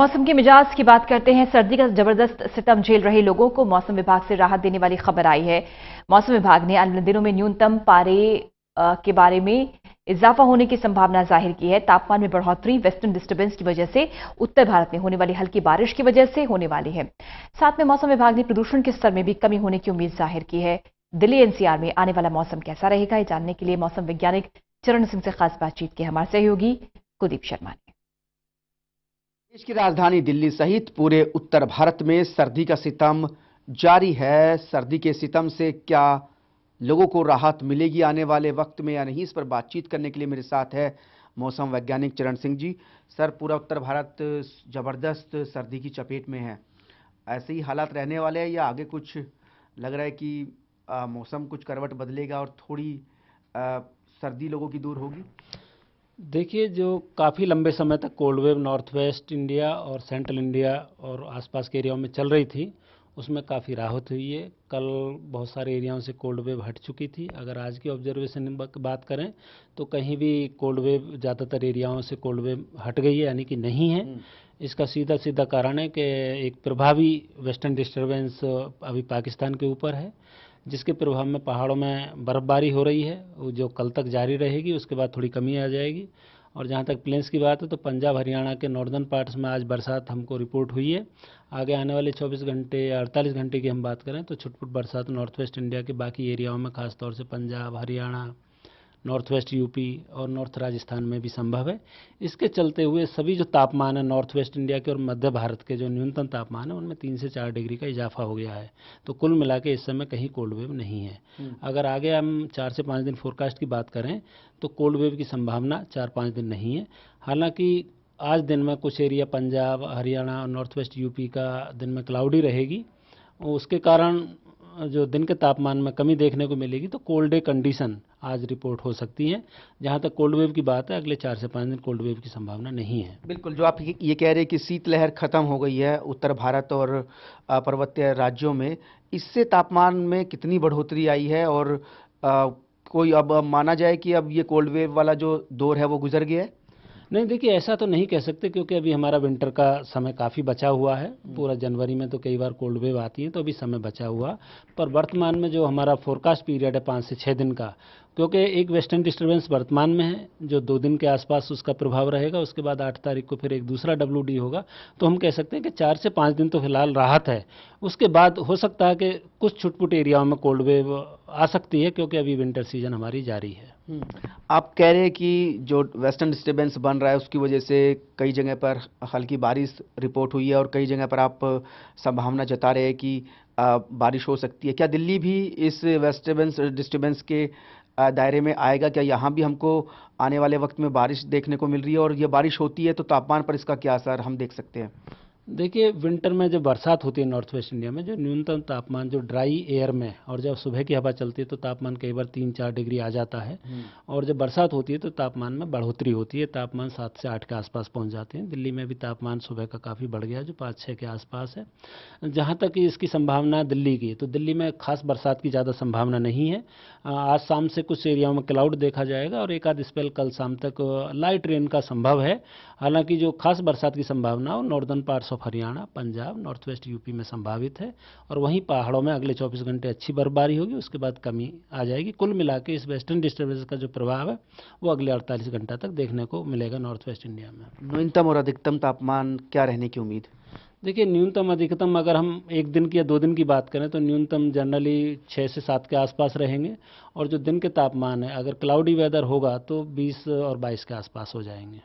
मौसम के मिजाज की बात करते हैं। सर्दी का जबरदस्त सितम झेल रहे लोगों को मौसम विभाग से राहत देने वाली खबर आई है। मौसम विभाग ने आने वाले दिनों में न्यूनतम पारे के बारे में इजाफा होने की संभावना जाहिर की है। तापमान में बढ़ोतरी वेस्टर्न डिस्टर्बेंस की वजह से उत्तर भारत में होने वाली हल्की बारिश की वजह से होने वाली है। साथ में मौसम विभाग ने प्रदूषण के स्तर में भी कमी होने की उम्मीद जाहिर की है। दिल्ली एनसीआर में आने वाला मौसम कैसा रहेगा, ये जानने के लिए मौसम वैज्ञानिक चरण सिंह से खास बातचीत की हमारे सहयोगी कुलदीप शर्मा ने। देश की राजधानी दिल्ली सहित पूरे उत्तर भारत में सर्दी का सितम जारी है। सर्दी के सितम से क्या लोगों को राहत मिलेगी आने वाले वक्त में या नहीं, इस पर बातचीत करने के लिए मेरे साथ है मौसम वैज्ञानिक चरण सिंह जी। सर, पूरा उत्तर भारत जबरदस्त सर्दी की चपेट में है। ऐसे ही हालात रहने वाले हैं या आगे कुछ लग रहा है कि मौसम कुछ करवट बदलेगा और थोड़ी सर्दी लोगों की दूर होगी? देखिए, जो काफ़ी लंबे समय तक cold wave north west India और सेंट्रल इंडिया और आसपास के एरियाओं में चल रही थी, उसमें काफ़ी राहत हुई है। कल बहुत सारे एरियाओं से कोल्ड वेव हट चुकी थी। अगर आज की ऑब्जर्वेशन की बात करें तो कहीं भी कोल्ड वेव, ज़्यादातर एरियाओं से कोल्ड वेव हट गई है, यानी कि नहीं है। इसका सीधा सीधा कारण है कि एक प्रभावी वेस्टर्न डिस्टर्बेंस अभी पाकिस्तान के ऊपर है, जिसके प्रभाव में पहाड़ों में बर्फ़बारी हो रही है, जो कल तक जारी रहेगी। उसके बाद थोड़ी कमी आ जाएगी। और जहाँ तक प्लेन्स की बात है तो पंजाब हरियाणा के नॉर्दर्न पार्ट्स में आज बरसात हमको रिपोर्ट हुई है। आगे आने वाले 24 घंटे या 48 घंटे की हम बात करें तो छुटपुट बरसात नॉर्थ वेस्ट इंडिया के बाकी एरियाओं में, खासतौर से Punjab, Haryana, north west UP और नॉर्थ राजस्थान में भी संभव है। इसके चलते हुए सभी जो तापमान है नॉर्थ वेस्ट इंडिया के और मध्य भारत के, जो न्यूनतम तापमान है उनमें 3 से 4 डिग्री का इजाफा हो गया है। तो कुल मिला के इस समय कहीं कोल्ड वेव नहीं है। अगर आगे हम 4 से 5 दिन फोरकास्ट की बात करें तो कोल्ड वेव की संभावना 4-5 दिन नहीं है। हालांकि आज दिन में कुछ एरिया पंजाब, हरियाणा और नॉर्थ वेस्ट यूपी का दिन में क्लाउडी रहेगी। उसके कारण जो दिन के तापमान में कमी देखने को मिलेगी, तो कोल्ड डे कंडीशन आज रिपोर्ट हो सकती है। जहां तक कोल्ड वेव की बात है, अगले 4 से 5 दिन कोल्ड वेव की संभावना नहीं है। बिल्कुल, जो आप ये कह रहे हैं कि शीतलहर खत्म हो गई है उत्तर भारत और पर्वतीय राज्यों में, इससे तापमान में कितनी बढ़ोतरी आई है और कोई अब माना जाए कि अब ये कोल्ड वेव वाला जो दौर है वो गुजर गया है? नहीं, देखिए, ऐसा तो नहीं कह सकते, क्योंकि अभी हमारा विंटर का समय काफ़ी बचा हुआ है। पूरा जनवरी में तो कई बार कोल्ड वेव आती है, तो अभी समय बचा हुआ। पर वर्तमान में जो हमारा फोरकास्ट पीरियड है 5 से 6 दिन का, क्योंकि एक वेस्टर्न डिस्टर्बेंस वर्तमान में है जो 2 दिन के आसपास उसका प्रभाव रहेगा। उसके बाद 8 तारीख को फिर एक दूसरा WD होगा। तो हम कह सकते हैं कि 4 से 5 दिन तो फिलहाल राहत है। उसके बाद हो सकता है कि कुछ छुटपुट एरियाओं में कोल्ड वेव आ सकती है, क्योंकि अभी विंटर सीजन हमारी जारी है। आप कह रहे हैं कि जो वेस्टर्न डिस्टर्बेंस बन रहा है उसकी वजह से कई जगह पर हल्की बारिश रिपोर्ट हुई है और कई जगह पर आप संभावना जता रहे हैं कि बारिश हो सकती है। क्या दिल्ली भी इस वेस्टर्न डिस्टर्बेंस के दायरे में आएगा? क्या यहाँ भी हमको आने वाले वक्त में बारिश देखने को मिल रही है और ये बारिश होती है तो तापमान पर इसका क्या असर हम देख सकते हैं? देखिए, विंटर में जब बरसात होती है नॉर्थ वेस्ट इंडिया में, जो न्यूनतम तापमान जो ड्राई एयर में, और जब सुबह की हवा चलती है तो तापमान कई बार 3-4 डिग्री आ जाता है। और जब बरसात होती है तो तापमान में बढ़ोतरी होती है। तापमान 7 से 8 के आसपास पहुंच जाते हैं। दिल्ली में भी तापमान सुबह का काफ़ी बढ़ गया, जो 5-6 के आसपास है। जहाँ तक कि इसकी संभावना दिल्ली की, तो दिल्ली में खास बरसात की ज़्यादा संभावना नहीं है। आज शाम से कुछ एरियाओं में क्लाउड देखा जाएगा और एक आध स्पेल कल शाम तक लाइट रेन का संभव है। हालांकि जो खास बरसात की संभावना हो northern parts of Haryana, Punjab, north west UP में संभावित है। और वहीं पहाड़ों में अगले 24 घंटे अच्छी बर्फबारी होगी, उसके बाद कमी आ जाएगी। कुल मिला के इस वेस्टर्न डिस्टर्बेंस का जो प्रभाव है वो अगले 48 घंटा तक देखने को मिलेगा नॉर्थ वेस्ट इंडिया में। न्यूनतम और अधिकतम तापमान क्या रहने की उम्मीद? देखिए, न्यूनतम अधिकतम अगर हम 1 दिन की या 2 दिन की बात करें तो न्यूनतम जनरली 6 से 7 के आसपास रहेंगे। और जो दिन के तापमान है, अगर क्लाउडी वेदर होगा तो 20 और 22 के आसपास हो जाएंगे।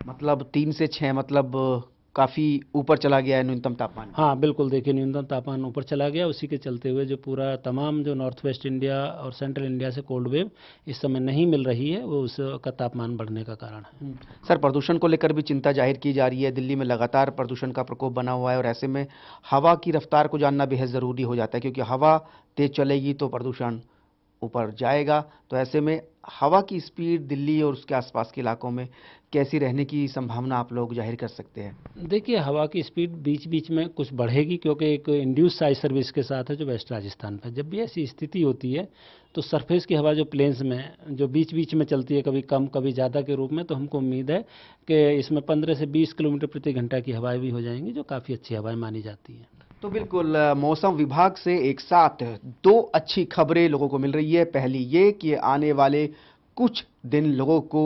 मतलब 3 से 6, मतलब काफ़ी ऊपर चला गया है न्यूनतम तापमान। हाँ, बिल्कुल। देखिए, न्यूनतम तापमान ऊपर चला गया। उसी के चलते हुए जो पूरा तमाम जो नॉर्थ वेस्ट इंडिया और सेंट्रल इंडिया से कोल्ड वेव इस समय नहीं मिल रही है, वो उसका तापमान बढ़ने का कारण है। सर, प्रदूषण को लेकर भी चिंता जाहिर की जा रही है। दिल्ली में लगातार प्रदूषण का प्रकोप बना हुआ है और ऐसे में हवा की रफ्तार को जानना बेहद ज़रूरी हो जाता है, क्योंकि हवा तेज चलेगी तो प्रदूषण ऊपर जाएगा। तो ऐसे में हवा की स्पीड दिल्ली और उसके आसपास के इलाकों में कैसी रहने की संभावना आप लोग जाहिर कर सकते हैं? देखिए, हवा की स्पीड बीच-बीच में कुछ बढ़ेगी, क्योंकि एक इंड्यूस्ड साइज सर्विस के साथ है जो वेस्ट राजस्थान पे। जब भी ऐसी स्थिति होती है, तो सरफेस की हवा जो प्लेन्स में है, जो बीच-बीच में चलती है, कभी कम, कभी ज़्यादा के रूप में, तो हमको उम्मीद है कि इसमें 15 से 20 किलोमीटर प्रति घंटा की हवाएँ भी हो जाएँगी, जो काफ़ी अच्छी हवाएँ मानी जाती हैं। तो बिल्कुल मौसम विभाग से एक साथ दो अच्छी खबरें लोगों को मिल रही है। पहली ये कि आने वाले कुछ दिन लोगों को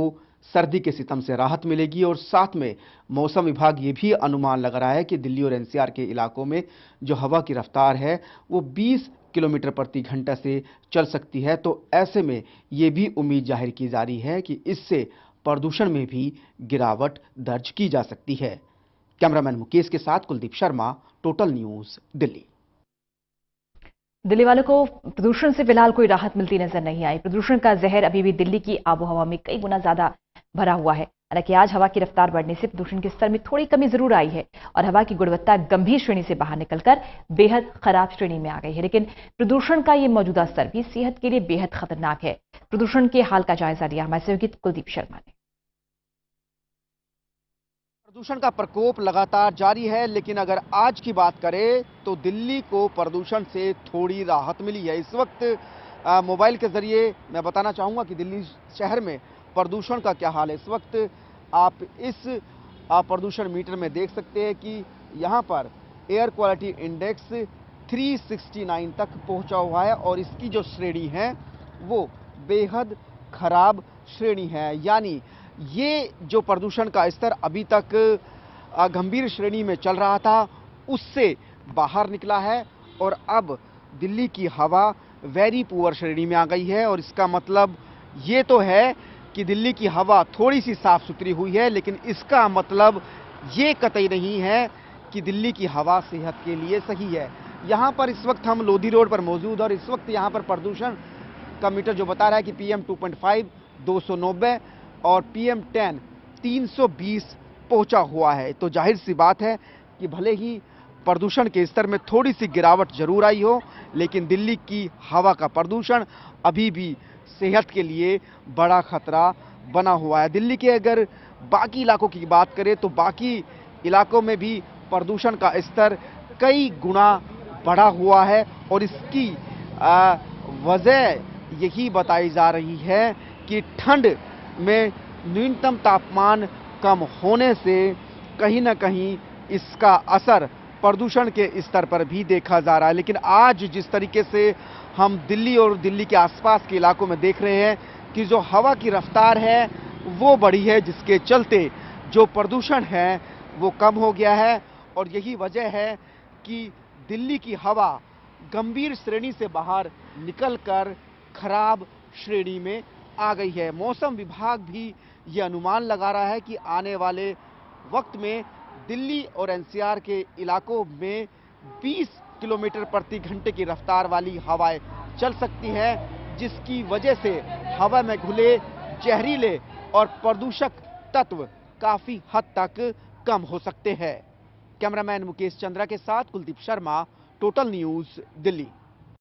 सर्दी के सितम से राहत मिलेगी, और साथ में मौसम विभाग ये भी अनुमान लगा रहा है कि दिल्ली और एनसीआर के इलाकों में जो हवा की रफ्तार है वो 20 किलोमीटर प्रति घंटा से चल सकती है। तो ऐसे में ये भी उम्मीद जाहिर की जा रही है कि इससे प्रदूषण में भी गिरावट दर्ज की जा सकती है। कैमरामैन मुकेश के साथ कुलदीप शर्मा, टोटल न्यूज, दिल्ली। दिल्ली वालों को प्रदूषण से फिलहाल कोई राहत मिलती नजर नहीं आई। प्रदूषण का जहर अभी भी दिल्ली की आबोहवा में कई गुना ज्यादा भरा हुआ है। हालांकि आज हवा की रफ्तार बढ़ने से प्रदूषण के स्तर में थोड़ी कमी जरूर आई है और हवा की गुणवत्ता गंभीर श्रेणी से बाहर निकलकर बेहद खराब श्रेणी में आ गई है। लेकिन प्रदूषण का ये मौजूदा स्तर भी सेहत के लिए बेहद खतरनाक है। प्रदूषण के हाल का जायजा लिया हमारे सहयोगी कुलदीप शर्मा ने। प्रदूषण का प्रकोप लगातार जारी है, लेकिन अगर आज की बात करें तो दिल्ली को प्रदूषण से थोड़ी राहत मिली है। इस वक्त मोबाइल के जरिए मैं बताना चाहूँगा कि दिल्ली शहर में प्रदूषण का क्या हाल है। इस वक्त आप इस प्रदूषण मीटर में देख सकते हैं कि यहाँ पर एयर क्वालिटी इंडेक्स 369 तक पहुँचा हुआ है, और इसकी जो श्रेणी है वो बेहद खराब श्रेणी है। यानी ये जो प्रदूषण का स्तर अभी तक गंभीर श्रेणी में चल रहा था उससे बाहर निकला है, और अब दिल्ली की हवा वेरी पुअर श्रेणी में आ गई है। और इसका मतलब ये तो है कि दिल्ली की हवा थोड़ी सी साफ सुथरी हुई है, लेकिन इसका मतलब ये कतई नहीं है कि दिल्ली की हवा सेहत के लिए सही है। यहाँ पर इस वक्त हम लोधी रोड पर मौजूद, और इस वक्त यहाँ पर प्रदूषण का मीटर जो बता रहा है कि PM 2.5 290 और PM 10 320 पहुंचा हुआ है। तो जाहिर सी बात है कि भले ही प्रदूषण के स्तर में थोड़ी सी गिरावट जरूर आई हो, लेकिन दिल्ली की हवा का प्रदूषण अभी भी सेहत के लिए बड़ा खतरा बना हुआ है। दिल्ली के अगर बाकी इलाकों की बात करें तो बाकी इलाकों में भी प्रदूषण का स्तर कई गुना बढ़ा हुआ है, और इसकी वजह यही बताई जा रही है कि ठंड में न्यूनतम तापमान कम होने से कहीं ना कहीं इसका असर प्रदूषण के स्तर पर भी देखा जा रहा है। लेकिन आज जिस तरीके से हम दिल्ली और दिल्ली के आसपास के इलाकों में देख रहे हैं कि जो हवा की रफ्तार है वो बढ़ी है, जिसके चलते जो प्रदूषण है वो कम हो गया है, और यही वजह है कि दिल्ली की हवा गंभीर श्रेणी से बाहर निकलकर खराब श्रेणी में आ गई है। मौसम विभाग भी ये अनुमान लगा रहा है कि आने वाले वक्त में दिल्ली और एनसीआर के इलाकों में 20 किलोमीटर प्रति घंटे की रफ्तार वाली हवाएं चल सकती हैं, जिसकी वजह से हवा में घुले जहरीले और प्रदूषक तत्व काफी हद तक कम हो सकते हैं। कैमरामैन मुकेश चंद्रा के साथ कुलदीप शर्मा, टोटल न्यूज, दिल्ली।